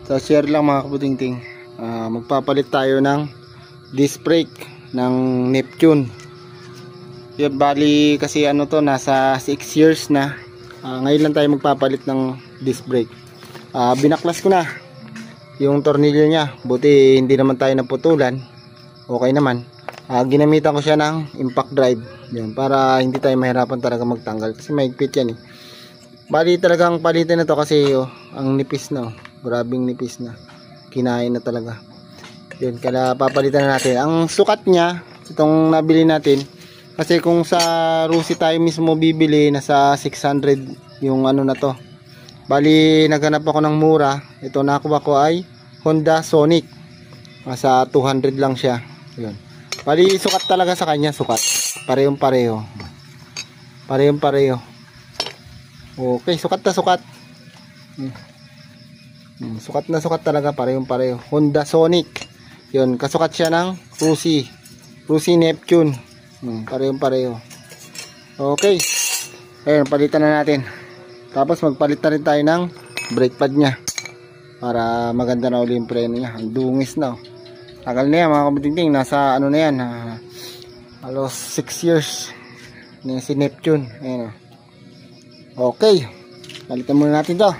So share lang mga kabutingting. Magpapalit tayo ng disc brake ng Neptune. Yun, bali kasi ano to, nasa 6 years na. Ngayon lang tayo magpapalit ng disc brake. Binaklas ko na yung tornilyo niya. Buti hindi naman tayo naputulan. Okay naman. Ginamitan ko siya ng impact drive. Yan, para hindi tayo mahirapan talaga magtanggal. Kasi mahigpit yan eh. Bali talagang palitin na to kasi ang nipis na. Grabing nipis na. Kinain na talaga. Yun, kaya papalitan na natin. Ang sukat niya, itong nabili natin, kasi kung sa Rusi tayo mismo bibili, nasa 600 yung ano na to. Bali, naghanap ako ng mura. Ito nakuha ko ay Honda Sonic. Sa 200 lang siya. Yun. Bali, sukat talaga sa kanya, sukat. Parehong pareho. Parehong pareho. Okay, sukat na sukat. Sukat na sukat talaga, parehong pareho. Honda Sonic. Yun, kasukat siya ng Rusi Neptune. Parehong pareho. Okay. Ayun, palitan na natin. Tapos magpalit na rin tayo ng brake pad nya. Para maganda na uli yung preno nya. Ang dungis na. Tagal na yan mga kabutingting. Nasa ano na yan. Halos 6 years. Si Neptune. Ayun. Okay. Palitan muna natin to.